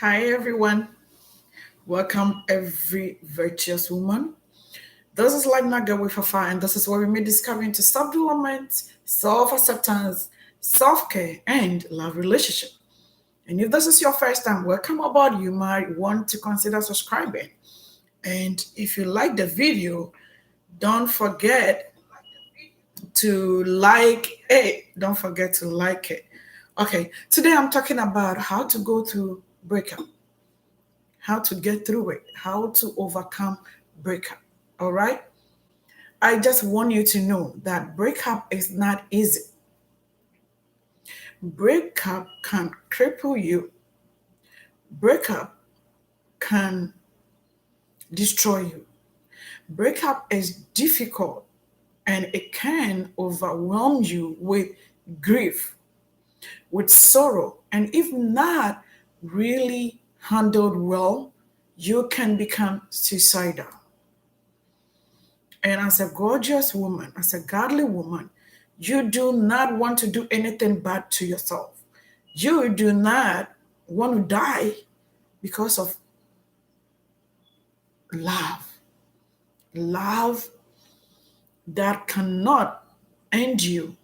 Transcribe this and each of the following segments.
Hi, everyone. Welcome, every virtuous woman. This is Life Naga with Fafa, and this is where we meet discovering to self development, self acceptance, self care, and love relationship. And if this is your first time, welcome aboard. You might want to consider subscribing. And if you like the video, don't forget to like it. Don't forget to like it. Okay, today I'm talking about how to go through breakup, how to get through it, how to overcome breakup. All right. I just want you to know that breakup is not easy. Breakup can cripple you, breakup can destroy you. Breakup is difficult and it can overwhelm you with grief, with sorrow, and if not really handled well, you can become suicidal. And as a gorgeous woman, as a godly woman, you do not want to do anything bad to yourself. You do not want to die because of love. Love that cannot end you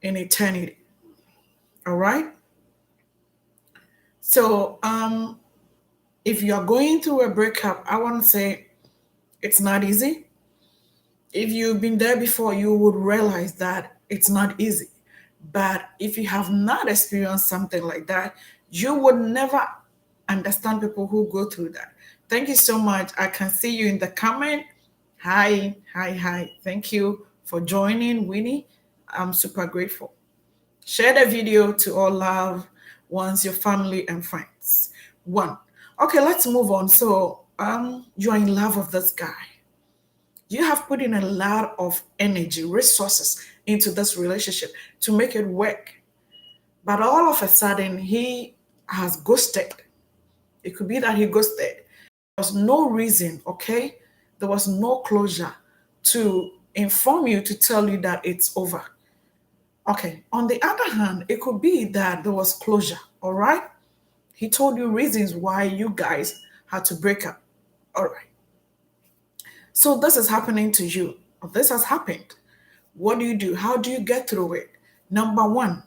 in eternity. All right? So, if you're going through a breakup, I want to say it's not easy. If you've been there before, you would realize that it's not easy. But if you have not experienced something like that, you would never understand people who go through that. Thank you so much. I can see you in the comment. Hi, hi, hi. Thank you for joining, Winnie. I'm super grateful. Share the video to all loved ones, your family and friends. One. Okay, let's move on. So, you're in love with this guy. You have put in a lot of energy, resources into this relationship to make it work. But all of a sudden, he has ghosted. It could be that he ghosted. There was no reason, okay? There was no closure to inform you, to tell you that it's over. Okay. On the other hand, it could be that there was closure, all right? He told you reasons why you guys had to break up. All right. So this is happening to you. This has happened. What do you do? How do you get through it? Number one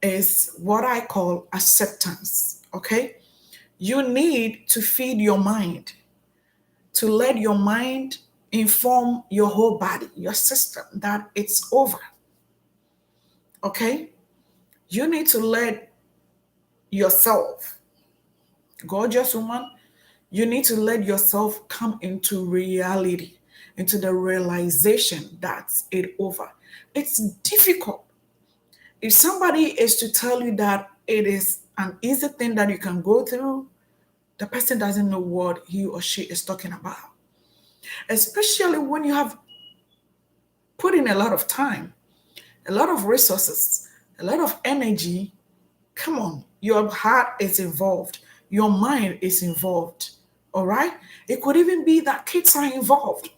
is what I call acceptance. Okay. You need to feed your mind, to let your mind inform your whole body, your system, that it's over. Okay. You need to let yourself, gorgeous woman, you need to let yourself come into reality, into the realization that it's over. It's difficult. If somebody is to tell you that it is an easy thing that you can go through, the person doesn't know what he or she is talking about. Especially when you have put in a lot of time, a lot of resources, a lot of energy. Come on, your heart is involved, your mind is involved. All right? It could even be that kids are involved.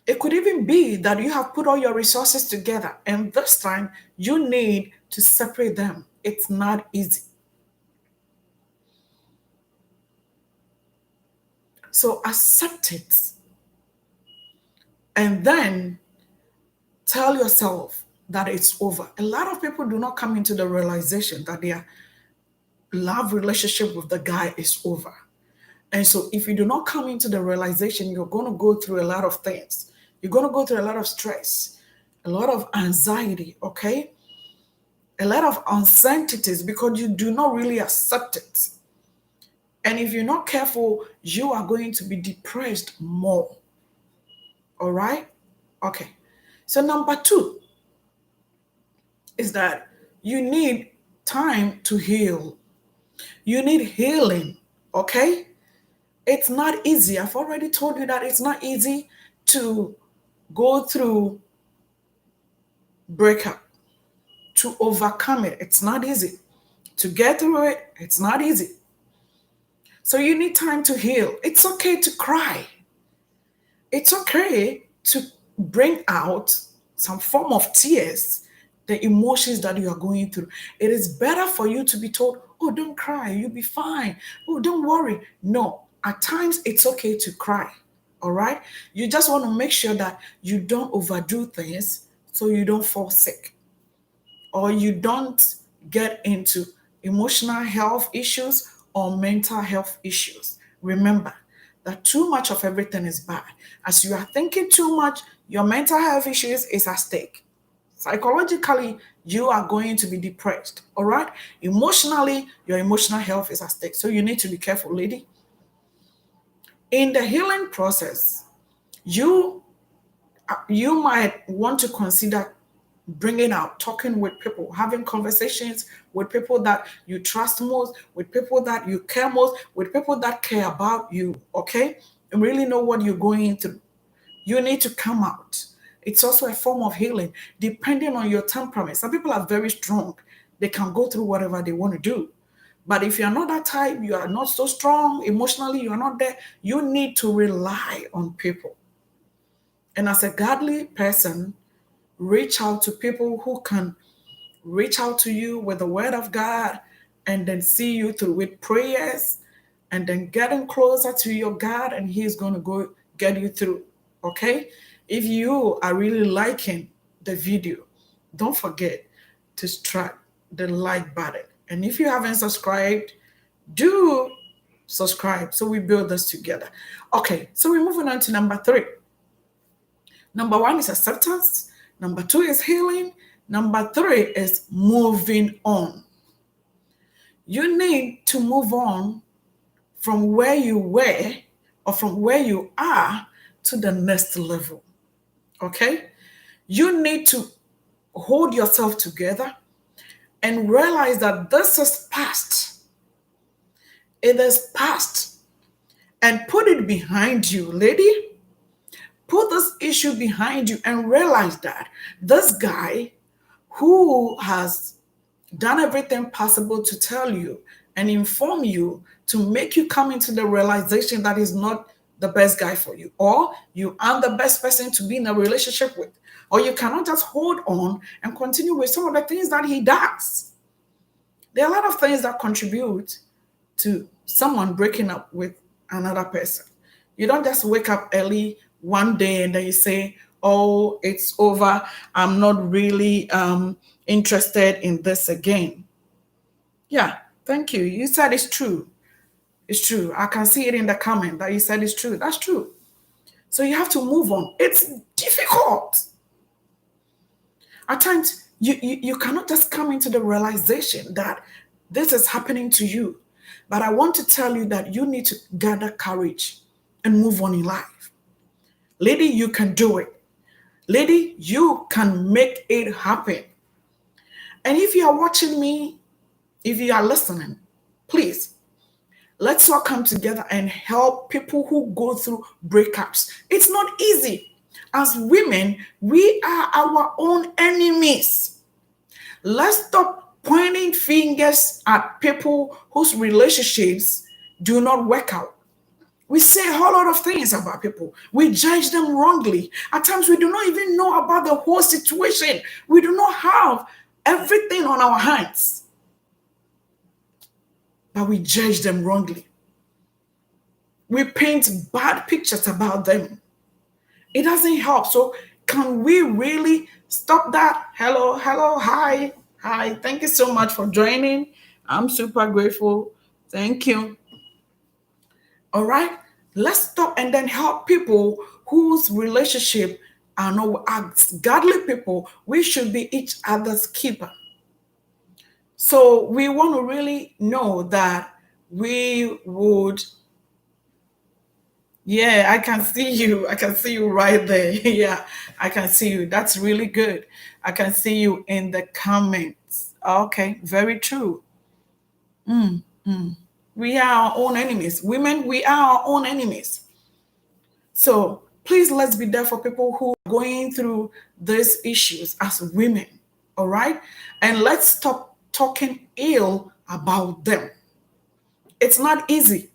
It could even be that you have put all your resources together and this time you need to separate them. It's not easy. So accept it and then tell yourself that it's over. A lot of people do not come into the realization that their love relationship with the guy is over. And so if you do not come into the realization, you're going to go through a lot of things. You're going to go through a lot of stress, a lot of anxiety, okay? A lot of uncertainties because you do not really accept it. And if you're not careful, you are going to be depressed more. All right? Okay. So, number two is that you need time to heal. You need healing. Okay? It's not easy. I've already told you that it's not easy to go through breakup, to overcome it. It's not easy. To get through it, it's not easy. So you need time to heal. It's okay to cry. It's okay to bring out some form of tears the emotions that you are going through. It is better for you to be told, oh, don't cry, you'll be fine. Oh, don't worry. No, at times it's okay to cry. All right. You just want to make sure that you don't overdo things so you don't fall sick or you don't get into emotional health issues or mental health issues. Remember that too much of everything is bad. As you are thinking too much, your mental health issues is at stake. Psychologically, you are going to be depressed. All right. Emotionally, your emotional health is at stake. So you need to be careful, lady. In the healing process, you you might want to consider bringing out, talking with people, having conversations with people that you trust most, with people that you care most, with people that care about you, okay? And really know what you're going through. You need to come out. It's also a form of healing, depending on your temperament. Some people are very strong, they can go through whatever they want to do. But if you're not that type, you are not so strong emotionally, you're not there, you need to rely on people. And as a godly person, reach out to people who can reach out to you with the word of God and then see you through with prayers and then getting closer to your God and He's going to go get you through. Okay? If you are really liking the video, don't forget to strike the like button. And if you haven't subscribed, do subscribe so we build this together. Okay, so we're moving on to number 3. Number 1 is acceptance. Number 2 is healing. Number 3 is moving on. You need to move on from where you were or from where you are to the next level. Okay? You need to hold yourself together and realize that this is past. It is past. And put it behind you, lady. Put this issue behind you and realize that this guy who has done everything possible to tell you and inform you to make you come into the realization that he's not the best guy for you, or you aren't the best person to be in a relationship with, or you cannot just hold on and continue with some of the things that he does. There are a lot of things that contribute to someone breaking up with another person. You don't just wake up early one day and then you say, oh, it's over. I'm not really interested in this again. Yeah, thank you. You said it's true. It's true. I can see it in the comment that you said it's true. That's true. So you have to move on. It's difficult. At times, you cannot just come into the realization that this is happening to you. But I want to tell you that you need to gather courage and move on in life. Lady, you can do it. Lady, you can make it happen. And if you are watching me, if you are listening, please, let's all come together and help people who go through breakups. It's not easy. As women, we are our own enemies. Let's stop pointing fingers at people whose relationships do not work out. We say a whole lot of things about people. We judge them wrongly. At times, we do not even know about the whole situation. We do not have everything on our hands. But we judge them wrongly. We paint bad pictures about them. It doesn't help. So, can we really stop that? Hello, hello, hi, hi. Thank you so much for joining. I'm super grateful. Thank you. All right, let's stop and then help people whose relationship are not as godly people. We should be each other's keeper. So we want to really know that we would. Yeah, I can see you. I can see you right there. Yeah, I can see you. That's really good. I can see you in the comments. Okay, very true. We are our own enemies. Women, we are our own enemies. So please, let's be there for people who are going through these issues as women. All right? And let's stop talking ill about them. It's not easy.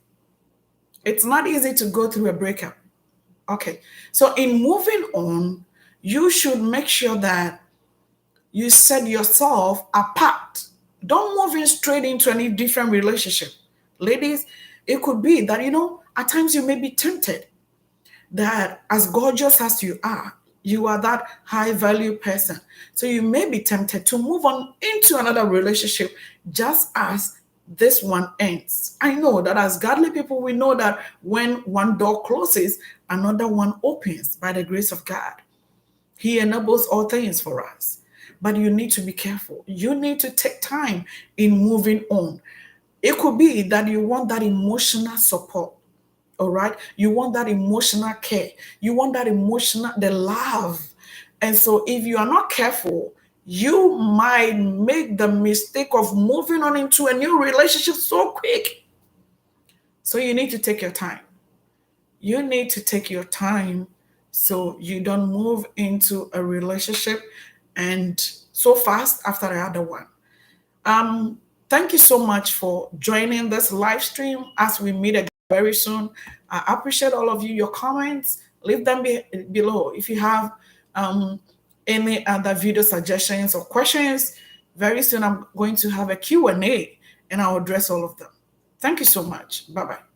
It's not easy to go through a breakup. Okay. So in moving on, you should make sure that You set yourself apart. Don't move in straight into any different relationship. Ladies, it could be that, at times you may be tempted that as gorgeous as you are that high value person. So you may be tempted to move on into another relationship just as this one ends. I know that as godly people, we know that when one door closes, another one opens by the grace of God. He enables all things for us. But you need to be careful. You need to take time in moving on. It could be that you want that emotional support. All right. You want that emotional care. You want that the love. And so if you are not careful, you might make the mistake of moving on into a new relationship so quick. So you need to take your time. You need to take your time so you don't move into a relationship and so fast after the other one. Um, Thank you so much for joining this live stream as we meet again very soon. I appreciate all of you. Your comments, leave them below. If you have um, any other video suggestions or questions, very soon I'm going to have a Q&A and I'll address all of them. Thank you so much. Bye-bye.